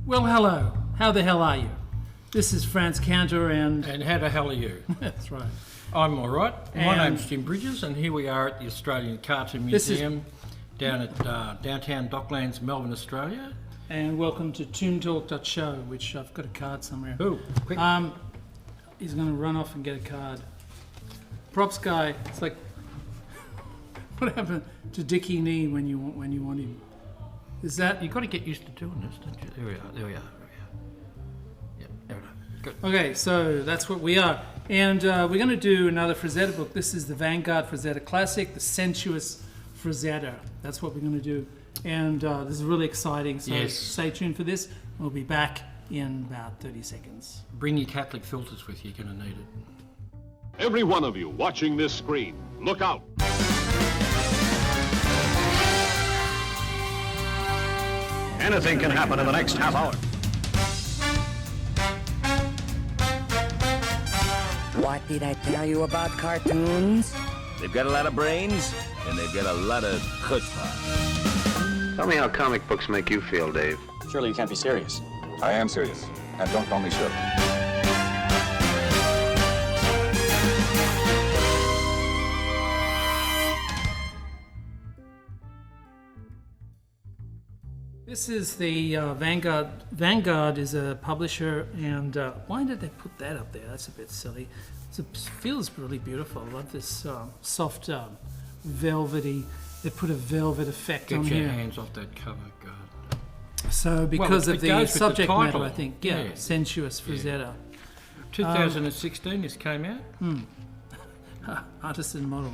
Well, hello. How the hell are you? This is Frantz, Kantor, and... And how the hell are you? That's right. I'm all right. My name's Jim Bridges, and here we are at the Australian Cartoon Museum down at downtown Docklands, Melbourne, Australia. And welcome to ToonTalk.Show, which I've got a card somewhere. Oh, quick. He's going to run off and get a card. Props guy, it's like... What happened to Dickie Knee when you want him? Is that... You've got to get used to doing this, don't you? There we are. Yep, there we are. Good. Okay, so that's what we are. And we're going to do another Frazetta book. This is the Vanguard Frazetta Classic, the Sensuous Rosetta. That's what we're going to do. And this is really exciting, so yes. Stay tuned for this. We'll be back in about 30 seconds. Bring your Catholic filters with you, you're going to need it. Every one of you watching this screen, look out. Anything can happen in the next half hour. What did I tell you about cartoons? They've got a lot of brains, and they've got a lot of chutzpah. Tell me how comic books make you feel, Dave. Surely you can't be serious. I am serious, and don't call me Shirley. This is the Vanguard. Vanguard is a publisher, and why did they put that up there? That's a bit silly. It feels really beautiful. I love this soft, velvety. They put a velvet effect on here. Get your hands off that cover, God. So because of the subject the matter, I think, yeah. Sensuous Rosetta. 2016 this came out. Artisan model.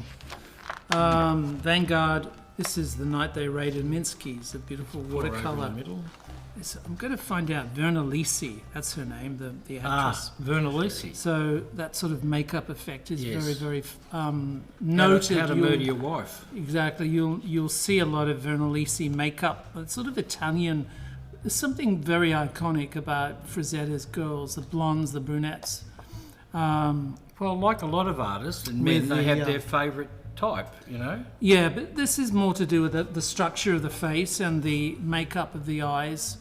Vanguard. This is the night they raided Minsky's, a beautiful watercolor. In the middle. I'm going to find out. Verna Lisi, that's her name, the actress. Verna Lisi. So that sort of makeup effect is Yes. very, noted. How to Murder Your Wife. Exactly. You'll see a lot of Verna Lisi makeup. It's sort of Italian. There's something very iconic about Frazetta's girls, the blondes, the brunettes. Well, like a lot of artists and men, they have their favourite type, you know? Yeah, but this is more to do with the structure of the face and the makeup of the eyes.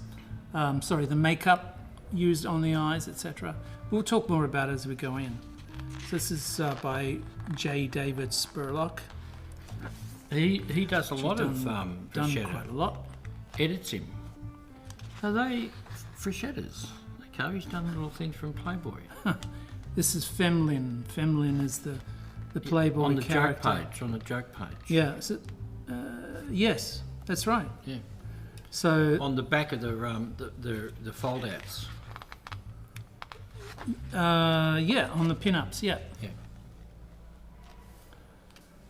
The makeup used on the eyes, etc. We'll talk more about it as we go in. So this is by J. David Spurlock. He does a lot of done Frazetta. quite a lot. Edits him. Are they Frazettas? Okay, he's done little things from Playboy. This is Femlin. Femlin is the Playboy on the character. joke page. On the joke page. Yeah. So, yes, that's right. Yeah. So on the back of the fold outs. on the pin-ups. Yeah. Yeah.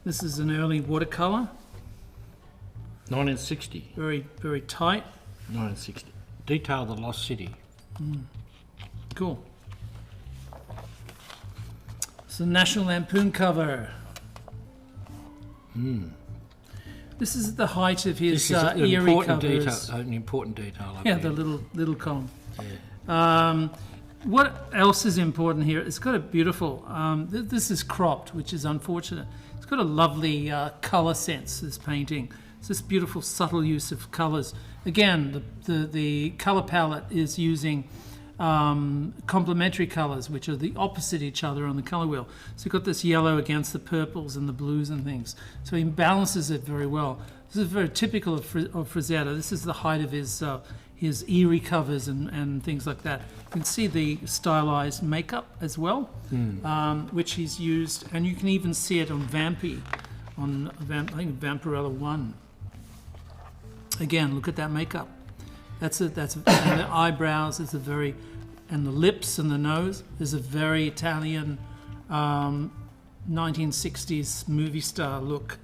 This is an early watercolor. 1960. Very, very tight. 1960. Detail the Lost City. Cool. It's the National Lampoon cover. This is at the height of his This is an eerie important covers. detail. An important detail. Yeah, the little column. Yeah. What else is important here? It's got a beautiful. This is cropped, which is unfortunate. It's got a lovely color sense. This painting. It's this beautiful, subtle use of colors. Again, the color palette is using complementary colors, which are the opposite each other on the color wheel. So you've got this yellow against the purples and the blues and things. So he balances it very well. This is very typical of Frazetta. This is the height of his eerie covers and things like that. You can see the stylized makeup as well, which he's used, and you can even see it on Vampy, I think Vampirella 1. Again, look at that makeup. And the eyebrows is and the lips and the nose is a very Italian 1960s movie star look.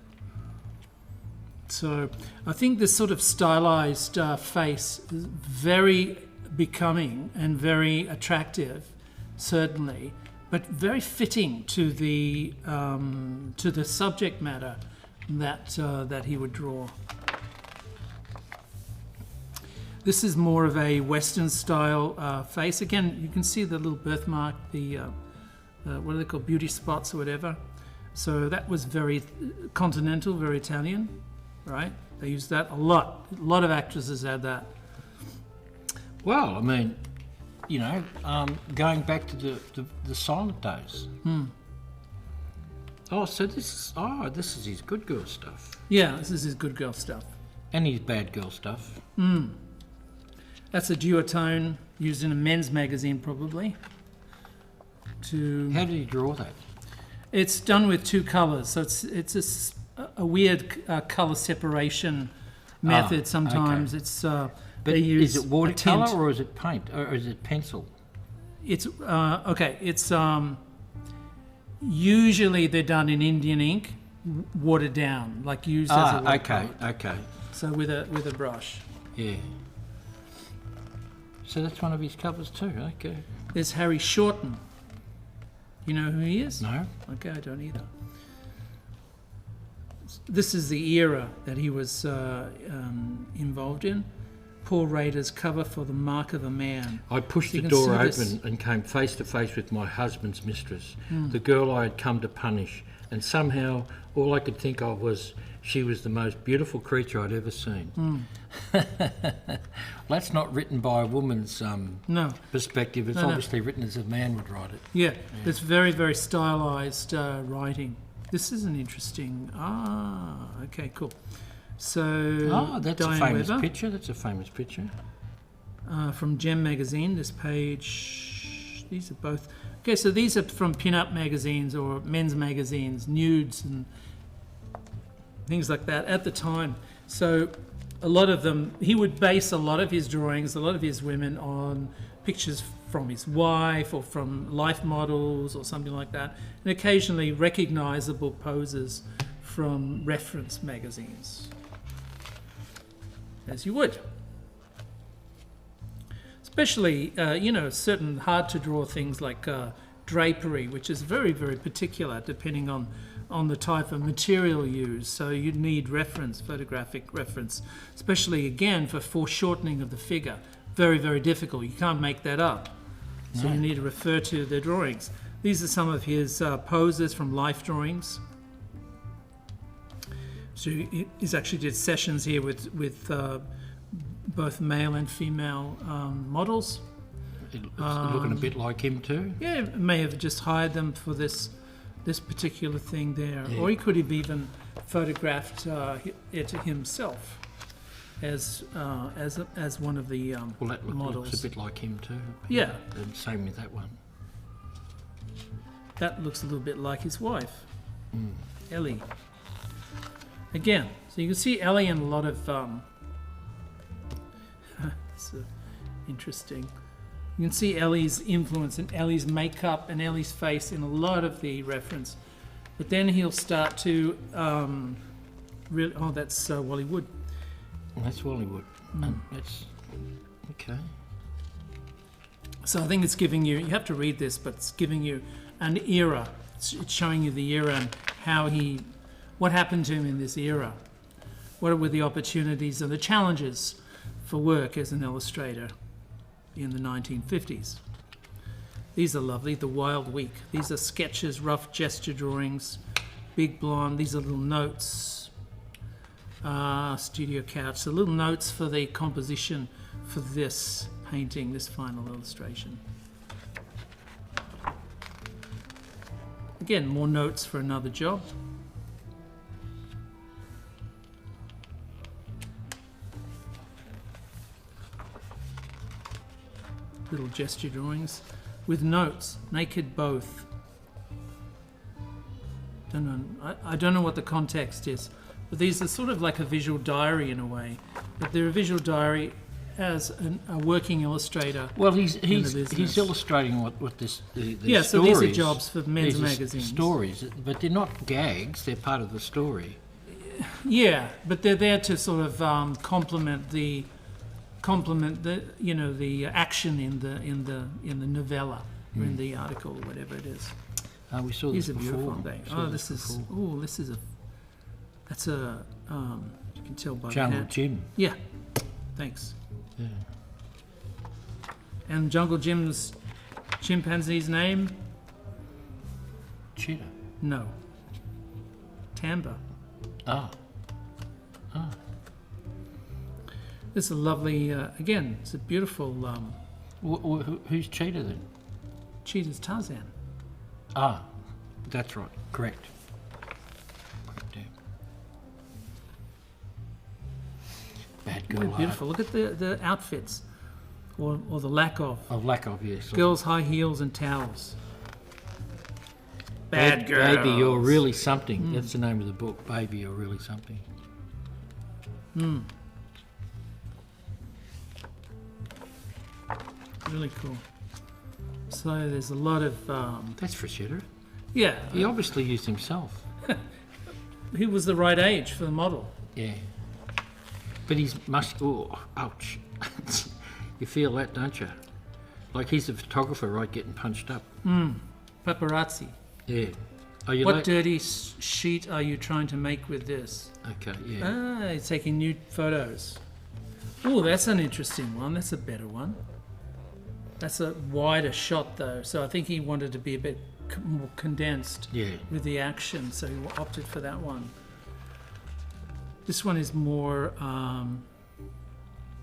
So I think this sort of stylized face is very becoming and very attractive, certainly, but very fitting to the subject matter that he would draw. This is more of a Western style face. Again, you can see the little birthmark, the what are they called, beauty spots or whatever. So that was very continental, very Italian, right? They used that a lot. A lot of actresses had that. Well, I mean, you know, going back to the silent days. Oh, so this is his good girl stuff. Yeah, this is his good girl stuff. And his bad girl stuff. That's a duotone used in a men's magazine, probably. How did he draw that? It's done with two colours, so it's a weird colour separation method. Sometimes it's But they use is it watercolour or is it paint or is it pencil? It's okay. It's usually they're done in Indian ink, watered down, like used as a watercolour. Okay. So with a brush. Yeah. So that's one of his covers too. Okay. There's Harry Shorten. You know who he is? No. Okay, I don't either. This is the era that he was involved in. Paul Rader's cover for The Mark of a Man. I pushed the door open and came face to face with my husband's mistress, the girl I had come to punish, and somehow all I could think of was she was the most beautiful creature I'd ever seen. That's not written by a woman's perspective. It's obviously written as a man would write it. Yeah. It's very, very stylised writing. This is an interesting... okay, cool. So... that's Diane a famous Weber, picture. That's a famous picture. from Gem magazine, this page... These are both... Okay, so these are from pin-up magazines or men's magazines, nudes and things like that at the time. So a lot of them... He would base a lot of his drawings, a lot of his women on pictures from his wife or from life models or something like that, and occasionally recognisable poses from reference magazines, as you would. Especially, certain hard-to-draw things like drapery, which is very, very particular depending on the type of material used. So you need reference, photographic reference, especially, again, for foreshortening of the figure. Very, very difficult. You can't make that up. So you need to refer to the drawings. These are some of his poses from life drawings. So he's actually did sessions here with both male and female models. It's looking a bit like him too. Yeah, may have just hired them for this particular thing there, or he could have even photographed it himself as one of the models. Looks a bit like him too. Yeah. And same with that one. That looks a little bit like his wife, Ellie. Again, so you can see Ellie in a lot of... it's interesting. You can see Ellie's influence and Ellie's makeup and Ellie's face in a lot of the reference. But then he'll start to... that's Wally Wood. That's Wally Wood. That's... Okay. So I think it's giving you... You have to read this, but it's giving you an era. It's showing you the era and how he... What happened to him in this era? What were the opportunities and the challenges for work as an illustrator in the 1950s? These are lovely, The Wild Week. These are sketches, rough gesture drawings, Big Blonde. These are little notes, studio couch. So little notes for the composition for this painting, this final illustration. Again, more notes for another job. Little gesture drawings with notes, naked both. I don't know what the context is, but these are sort of like a visual diary in a way. But they're a visual diary as a working illustrator. Well, he's illustrating what this the yeah. stories, So these are jobs for men's magazines. Stories, but they're not gags. They're part of the story. Yeah, but they're there to sort of complement the the action in the novella or in the article or whatever it is. We saw this before. Beautiful thing. That's a you can tell by Jungle the hat. Jim. Yeah, thanks. Yeah. And Jungle Jim's chimpanzee's name? Cheetah. No. Tamba. This is a lovely, again, it's a beautiful Who's Cheetah then? Cheetah's Tarzan. Ah, that's right. Correct. Bad girl. They're beautiful. Look at the outfits, or the lack of. Lack of, yes. Girls' high heels and towels. Bad girls. Baby, you're really something. That's the name of the book. Baby, you're really something. Really cool. So there's a lot of. That's Frazetta. Yeah. He obviously used himself. He was the right age for the model. Yeah. But he's oh, ouch. You feel that, don't you? Like he's a photographer, right, getting punched up. Paparazzi. Yeah. Are you What dirty sheet are you trying to make with this? Okay, yeah. He's taking nude photos. Oh, that's an interesting one. That's a better one. That's a wider shot, though. So I think he wanted to be a bit more condensed with the action, so he opted for that one. This one is more...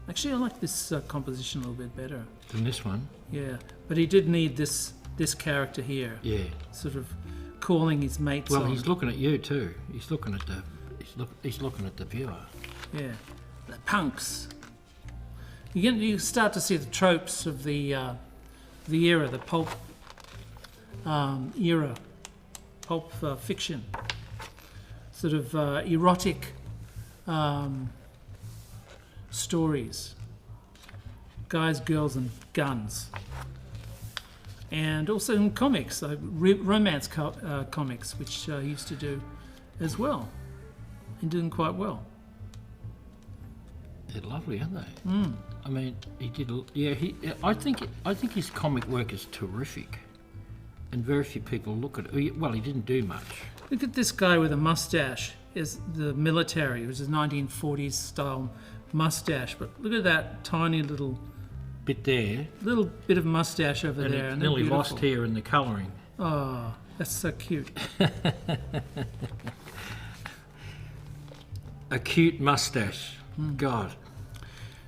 actually, I like this composition a little bit better. Than this one? Yeah, but he did need this character here. Yeah. Sort of calling his mates Well, on. he's looking at you too. He's looking at the viewer. Yeah, the punks. You start to see the tropes of the era, the pulp era, pulp fiction, sort of erotic stories, guys, girls, and guns, and also in comics, like romance comics, which I used to do as well, and doing quite well. They're lovely, aren't they? I mean, he did. Yeah, I think his comic work is terrific, and very few people look at it. Well, he didn't do much. Look at this guy with a mustache. Is the military, which is 1940s style mustache. But look at that tiny little bit there. Little bit of mustache over and there. It's and nearly lost here in the colouring. Oh, that's so cute. A cute mustache. God.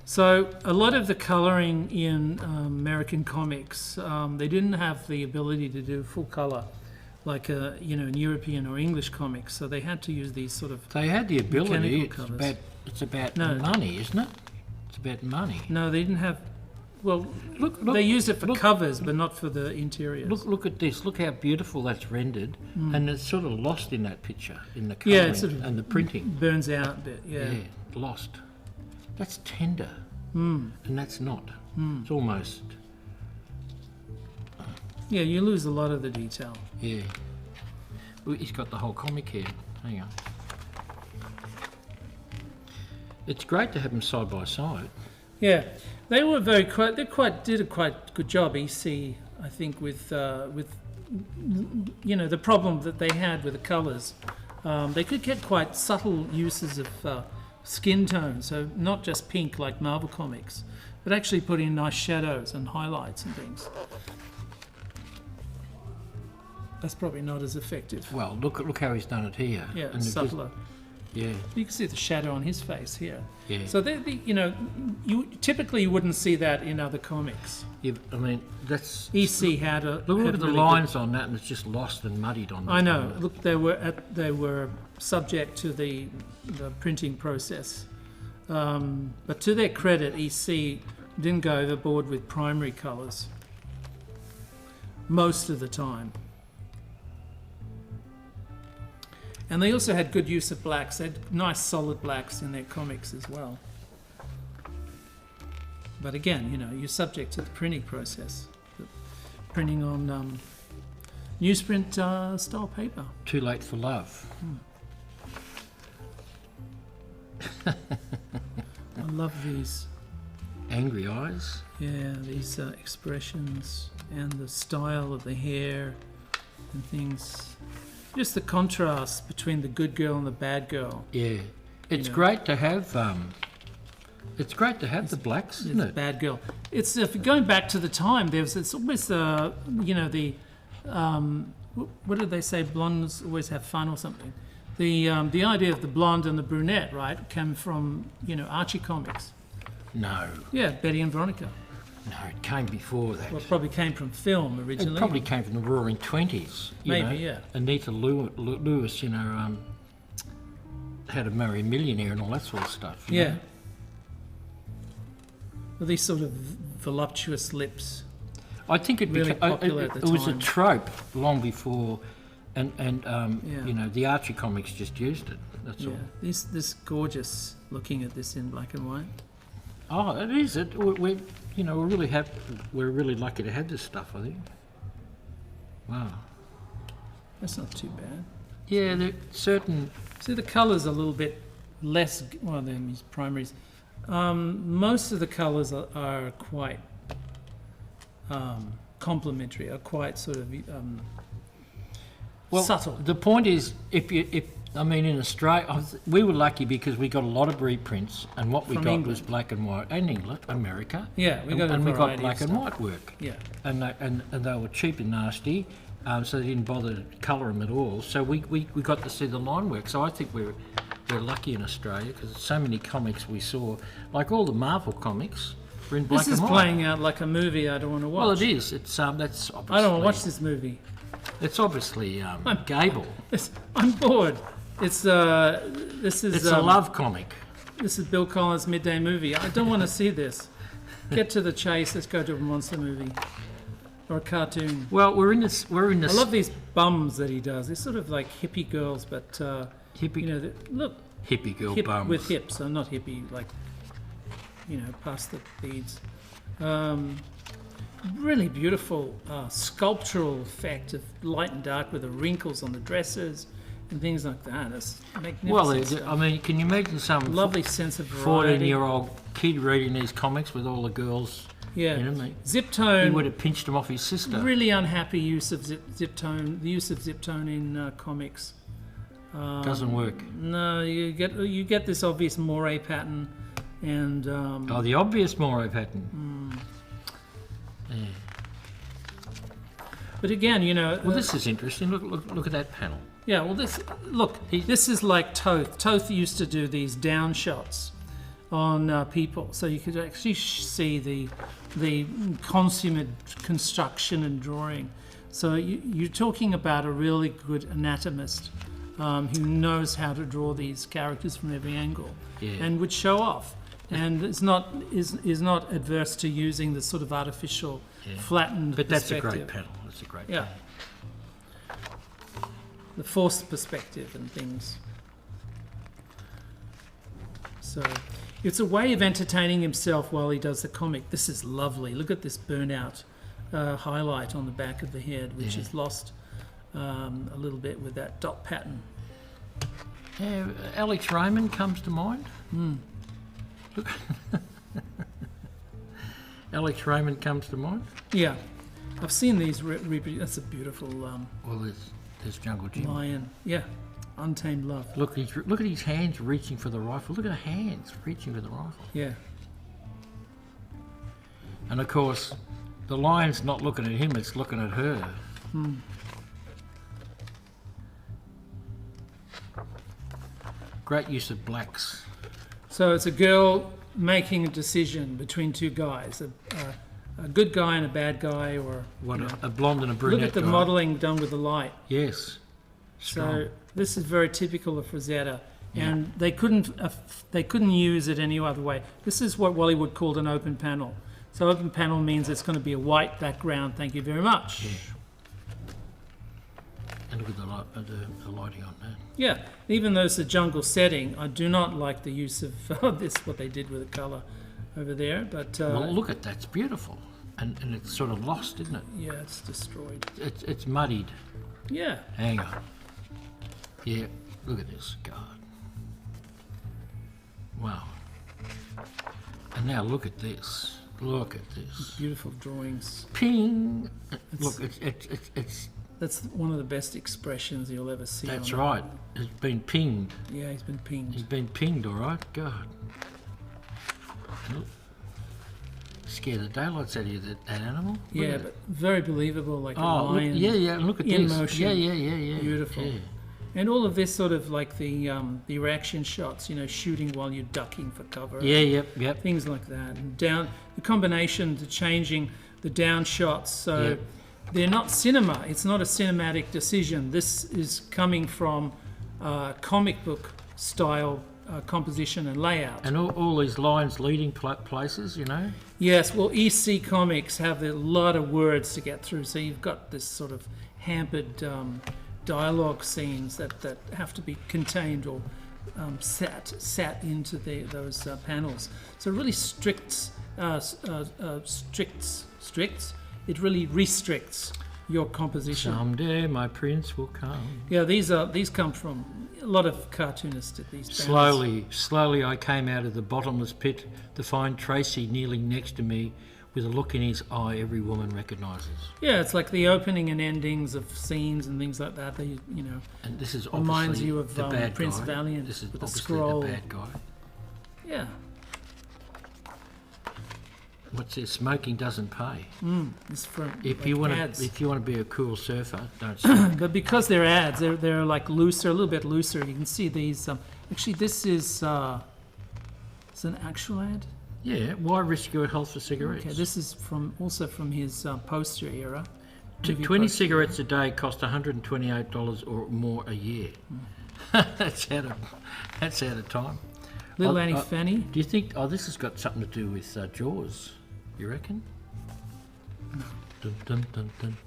So a lot of the colouring in American comics, they didn't have the ability to do full colour, like in European or English comics. So they had to use these sort of. They had the ability. It's about No. money, isn't it? It's about money. No, they didn't have. Well, look they used it for covers, but not for the interiors. Look at this. Look how beautiful that's rendered, and it's sort of lost in that picture, in the colouring it's sort of and the printing. Burns out a bit. Yeah. Lost. That's tender, and that's not. It's almost. Yeah, you lose a lot of the detail. Yeah. Well, he's got the whole comic here. Hang on. It's great to have them side by side. Yeah, they were did a quite good job. EC, I think, with the problem that they had with the colours. They could get quite subtle uses of skin tone, so not just pink like Marvel Comics, but actually put in nice shadows and highlights and things. That's probably not as effective. Well, look how he's done it here. Yeah, and subtler. Yeah. You can see the shadow on his face here. Yeah. So you typically wouldn't see that in other comics. Yeah, I mean, that's. EC had a. Look had at the really lines on that, and it's just lost and muddied on. I know. Look, they were subject to the printing process, but to their credit, EC didn't go overboard with primary colours most of the time. And they also had good use of blacks. They had nice solid blacks in their comics as well. But again, you're subject to the printing process. The printing on newsprint style paper. Too late for love. I love these. Angry eyes. Yeah, these expressions and the style of the hair and things. Just the contrast between the good girl and the bad girl. Yeah, it's great to have. It's great to have the blacks, isn't it? Bad girl. It's going back to the time. It's always what did they say? Blondes always have fun or something. The idea of the blonde and the brunette, right, came from Archie comics, No. Yeah, Betty and Veronica. No, it came before that. Well, it probably came from film originally. It probably came from the Roaring Twenties. Maybe, yeah. Anita Lewis, How to Marry a Millionaire and all that sort of stuff. you Yeah. know? Well, these sort of voluptuous lips. I think it Really became. popular at the It was a time. trope long before, and Yeah. the Archie comics just used it. That's Yeah. all. This gorgeous looking at this in black and white. Oh, it is. We're really lucky to have this stuff. I think. Wow. That's not too bad. Yeah, there certain. See, the colour's a little bit less, well, than these primaries. Most of the colours are quite complementary, are quite sort of subtle. The point is, in Australia, we were lucky because we got a lot of reprints, and what we From got England. was black and white, and England, America. Yeah, we got a and we got variety of black and stuff. white work. Yeah. And they were cheap and nasty, so they didn't bother to colour them at all. So we got to see the line work. So I think we're lucky in Australia because so many comics we saw, like all the Marvel comics, were in black This is and white. playing out like a movie I don't want to watch. Well, it is. It's that's obviously. I don't want to watch this movie. It's obviously Gable. I'm bored. This is It's a love comic. This is Bill Collins' midday movie. I don't want to see this. Get to the chase. Let's go to a monster movie or a cartoon. Well, we're in this. I love these bums that he does. They're sort of like hippie girls, but hippie. Look, Hippie girl hip bums. with hips. So not hippie like past the beads. Really beautiful sculptural effect of light and dark with the wrinkles on the dresses and things like that. It's magnificent. Well, stuff. can you imagine some Lovely sense of variety. 14-year-old kid reading these comics with all the girls? Yeah. You know what I mean? Zip He tone. would have pinched him off his sister. Really unhappy use of zip tone. The use of zip tone in comics. Doesn't work. No, you get this obvious moire pattern, and The obvious moire pattern. Yeah. but again, Well, this is interesting. Look at that panel. Yeah, well, this is like Toth. Toth used to do these down shots on people, so you could actually see the consummate construction and drawing. So you're talking about a really good anatomist who knows how to draw these characters from every angle and would show off. And is not adverse to using the sort of artificial flattened But that's a perspective. great panel. That's a great Yeah. panel. The forced perspective and things. So it's a way of entertaining himself while he does the comic. This is lovely. Look at this burnout highlight on the back of the head, which is lost a little bit with that dot pattern. Yeah, Alex Raymond comes to mind. Look. Alex Raymond comes to mind. Yeah, I've seen these reproduced. That's a beautiful Well, there's Jungle Jim. lion. Yeah, Untamed Love. Look at his hands reaching for the rifle. Look at the hands reaching for the rifle. Yeah. And of course, the lion's not looking at him; it's looking at her. Great use of blacks. So it's a girl making a decision between two guys, a good guy and a bad guy, or A blonde and a brunette. look at the guy. modelling done with the light. Yes. So this is very typical of Frazetta, and they couldn't use it any other way. This is what Hollywood called an open panel. So open panel means it's going to be a white background. Thank you very much. Yeah. And look at the lighting on that. Yeah, even though it's a jungle setting, I do not like the use of this, what they did with the colour over there. But Well, look at that; it's beautiful, and it's sort of lost, isn't it? yeah, it's destroyed. It's muddied. Yeah, Hang on. Yeah, look at this, God. Wow. And now look at this. Look at this. beautiful drawings. Ping. Look, it's. That's one of the best expressions you'll ever see. That's on right. It's been pinged. Yeah, he's been pinged. He's been pinged, all right. God. Look. Scare the daylights out of you, that animal. Look Yeah, at but it. very believable, like a Oh, look, lion. yeah. Look at in this. motion. Yeah. Beautiful. Yeah. And all of this sort of like the reaction shots, shooting while you're ducking for cover. Yeah, yep. Things like that. And the combination to changing the down shots. So they're not cinema. It's not a cinematic decision. This is coming from comic book style composition and layout. And all these lines leading places, Yes, well, EC Comics have a lot of words to get through. So you've got this sort of hampered dialogue scenes that have to be contained or sat into those panels. So it really it really restricts your composition. Someday my prince will come. Yeah, these come from a lot of cartoonists at these panels. Slowly I came out of the bottomless pit to find Tracy kneeling next to me with a look in his eye every woman recognises. Yeah, it's like the opening and endings of scenes and things like that. And this is reminds obviously you of the bad Prince guy. Valiant This is with the obviously scroll. the bad guy. Yeah. What's this? Smoking doesn't pay. It's from If you ads. want to be a cool surfer, don't smoke. But because they're ads, they're like looser, a little bit looser. You can see these. Actually, this is it's an actual ad. Yeah, why risk your health for cigarettes? Okay, this is also from his poster era. 20 poster. cigarettes a day cost $128 or more a year. That's out of time. Little Annie Fanny. Do you think? Oh, this has got something to do with Jaws. You reckon? Dun, dun, dun, dun.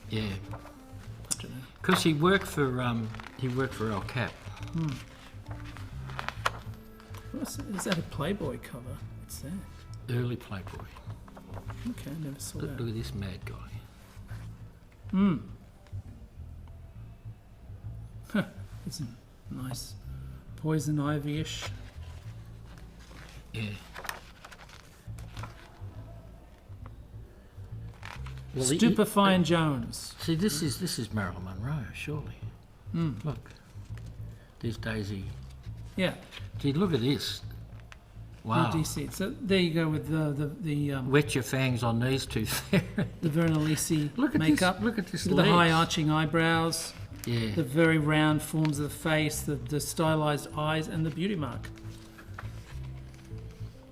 Yeah. I don't know. Because he worked for El Cap. Is that a Playboy cover? What's that? Early Playboy. Okay, I never saw Look that. at this mad guy. It's a nice poison ivy-ish. Yeah. Well, Stupefying Jones. See, this is Marilyn Monroe, surely. Look, there's Daisy. Yeah, Gee, look at this. Wow. DC. So there you go with the Wet your fangs on these two. the Vernalisi Look at makeup. this. Look at this. The legs. high arching eyebrows, Yeah. the very round forms of the face, the stylized eyes, and the beauty mark.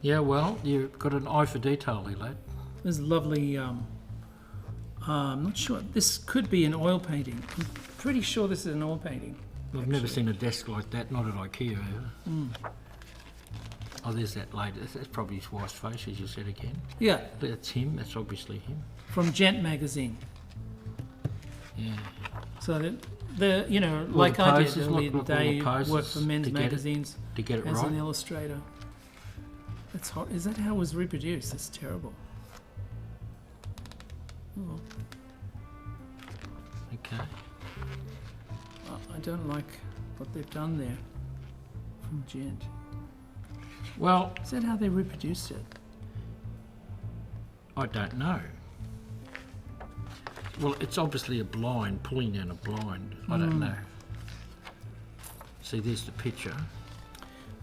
Yeah. Well, you've got an eye for detail, there, lad. There's a lovely. I'm not sure. This could be an oil painting. I'm pretty sure this is an oil painting. I've never seen a desk like that. Not at IKEA. Ever. Oh, there's that lady. That's probably his wife's face, as you said again. Yeah, That's him. That's obviously him. from Gent magazine. Yeah. So the All like the I did poses, early in the look, all the day, poses worked for men's to get it- magazines To get it as right. an illustrator. That's hot. Is that how it was reproduced? That's terrible. Oh, Okay. I don't like what they've done there from Gent. Well, Is that how they reproduced it? I don't know. Well, it's obviously a blind, pulling down a blind. I don't know. See, there's the picture.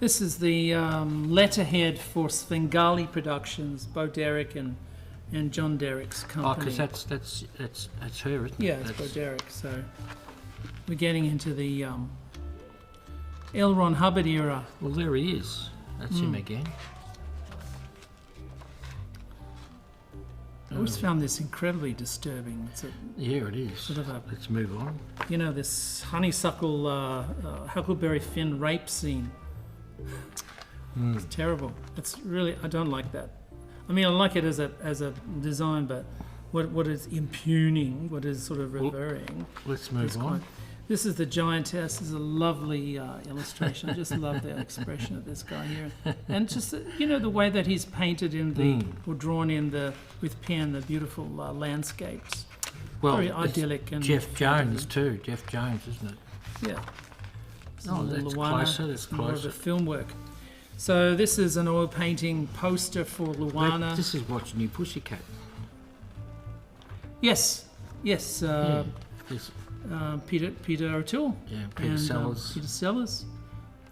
This is the letterhead for Svengali Productions, Bo Derek and John Derrick's company. Oh, because that's her, isn't it? Yeah, it's Bo That's- Derek. So we're getting into the L. Ron Hubbard era. Well, there he is. That's him again. I always found this incredibly disturbing. It's Yeah, it is. Sort of a- Let's move on. this honeysuckle Huckleberry Finn rape scene. It's terrible. It's really, I don't like that. I mean, I like it as a design, but what is impugning, what is sort of revering. Let's move on. This is the giantess. This is a lovely illustration. I just love the expression of this guy here, and just the way that he's painted in or drawn in with pen the beautiful landscapes. Well, Very it's idyllic and Jeff Jones too. Jeff Jones, isn't it? Yeah. This is Oh, a little that's Luana. closer, that's It's more of closer. a film work. So this is an oil painting poster for Luana. This is Watch New Pussycat. Yes. This- Peter O'Toole. Yeah, Peter and, Sellers. Peter Sellers.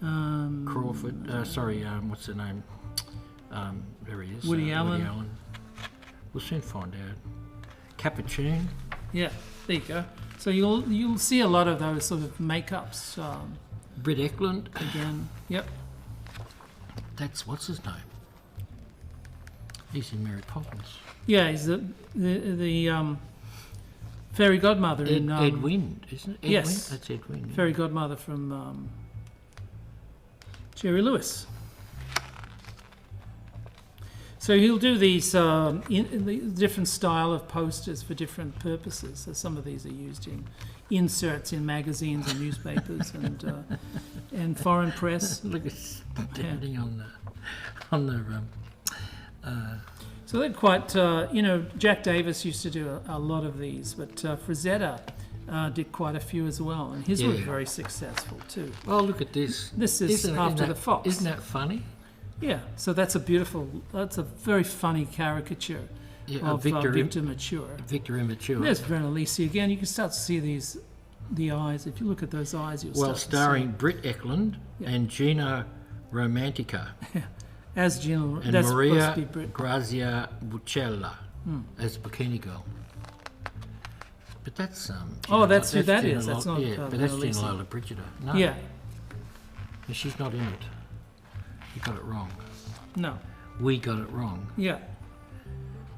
Crawford. What's the name? There he is. Woody Allen. We'll soon find out. Capuchin. Yeah, there you go. So you'll see a lot of those sort of makeups Britt Eklund. again. Yep. That's what's his name? He's in Mary Poppins. Yeah, he's the fairy godmother in Ed Wynn, isn't it? Yes. That's Ed Wynn. Yeah. fairy godmother from Jerry Lewis. So he'll do these in the different style of posters for different purposes. So some of these are used in inserts in magazines and newspapers and foreign press. Look at standing on the. So they're quite, Jack Davis used to do a lot of these, but Frazetta did quite a few as well, and his were very successful too. Oh, look at this. This is after the fox. Isn't that funny? Yeah, so that's a very funny caricature of Victor Immature. Victor Immature. There's Veronese again. You can start to see the eyes. If you look at those eyes, you'll start to see. Starring Britt Eklund and Gina Romantica. As Gina, and that's Maria supposed to be Brit. Grazia Buccella as Bikini Girl. But that's that's who that is. That's not but that's Veronese. Gina Lola Brigida. No, Yeah, she's not in it. You got it wrong. no, We got it wrong. yeah.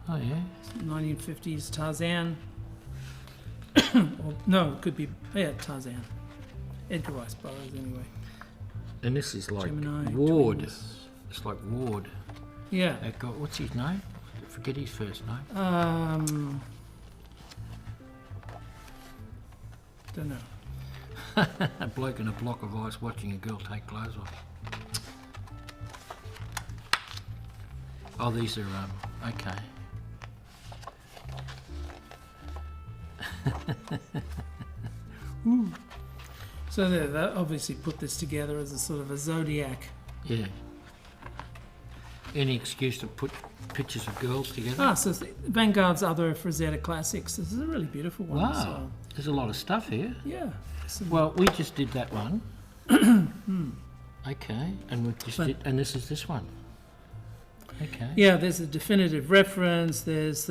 Oh yeah. 1950s Tarzan. No, it could be Tarzan. Edgar Rice Burroughs, anyway. And this is like Gemini, Ward. twins. It's like Ward. Yeah. That guy, what's his name? Forget his first name. Don't know. A bloke in a block of ice watching a girl take clothes off. Oh, these are okay. So they obviously put this together as a sort of a zodiac. Yeah. Any excuse to put pictures of girls together? So Vanguard's other Frazetta classics. This is a really beautiful one. Wow. So, There's a lot of stuff here. yeah. Well, we just did that one. Okay, and we just did, and this is this one. Okay. Yeah, there's a definitive reference. There's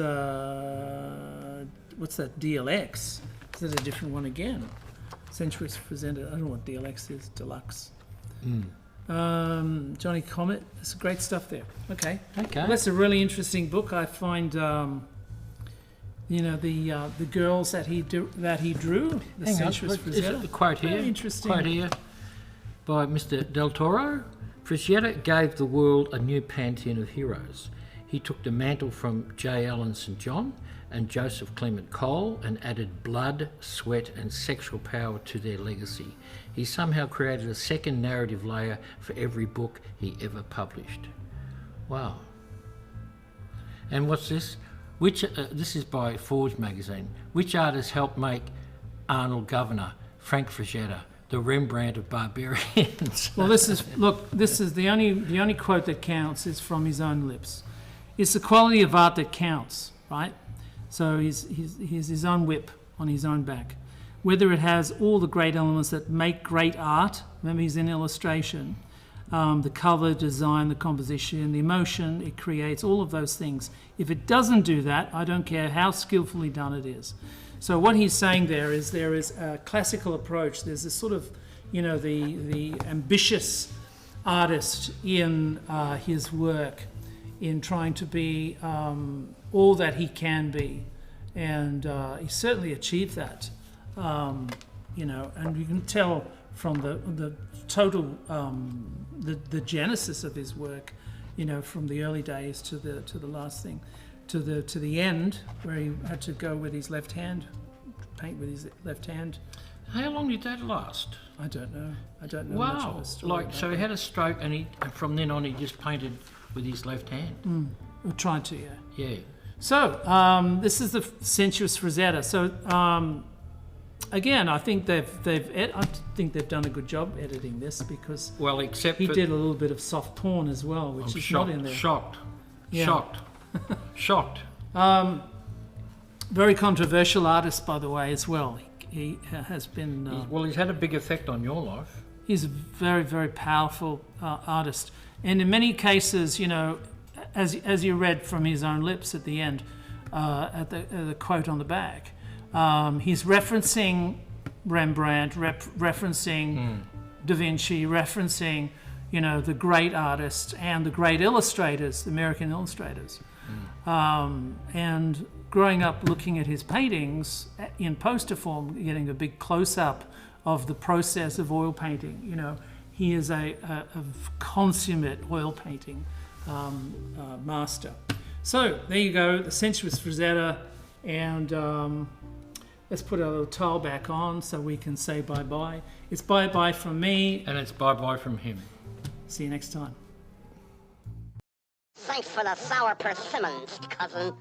what's that? DLX. Is that a different one again? Sensuous Rosetta. I don't know what DLX is. Deluxe. Johnny Comet. There's great stuff there. Okay. Okay. Well, that's a really interesting book. I find, the girls that he drew. The Hang Sensuous on, is Rosetta. it the quote here? Very interesting. Quote here by Mr. Del Toro. Frazetta gave the world a new pantheon of heroes. He took the mantle from J. Allen St. John and Joseph Clement Cole and added blood, sweat and sexual power to their legacy. He somehow created a second narrative layer for every book he ever published. Wow. And what's this? This is by Forge magazine. Which artist helped make Arnold Governor, Frank Frazetta, the Rembrandt of barbarians? Well, this is the only quote that counts is from his own lips. It's the quality of art that counts, right? So he's his own whip on his own back. Whether it has all the great elements that make great art, remember he's in illustration, the colour, design, the composition, the emotion it creates, all of those things. If it doesn't do that, I don't care how skillfully done it is. So what he's saying there is a classical approach. There's this sort of, the ambitious artist in his work, in trying to be all that he can be, and he certainly achieved that. And you can tell from the total the genesis of his work, from the early days to the last thing, to the end where he had to go with his left hand, paint with his left hand. How long did that last? I don't know much of Wow. a story. So he had a stroke and from then on he just painted with his left hand. Or tried to, yeah. Yeah. So this is the Sensuous Rosetta. So again, I think they've done a good job editing this, because Except he for did a little bit of soft porn as well, which is not in there. Shocked. Yeah. Shocked. Very controversial artist, by the way, as well. He has been. He's had a big effect on your life. He's a very, very powerful artist, and in many cases, as you read from his own lips at the end, at the quote on the back, He's referencing Rembrandt, referencing Da Vinci, referencing, the great artists and the great illustrators, the American illustrators. And growing up looking at his paintings in poster form, getting a big close-up of the process of oil painting. He is a consummate oil painting master. So there you go, the Sensuous Rosetta, and let's put our little tile back on so we can say bye-bye. It's bye-bye from me. And it's bye-bye from him. See you next time. Thanks for the sour persimmons, cousin.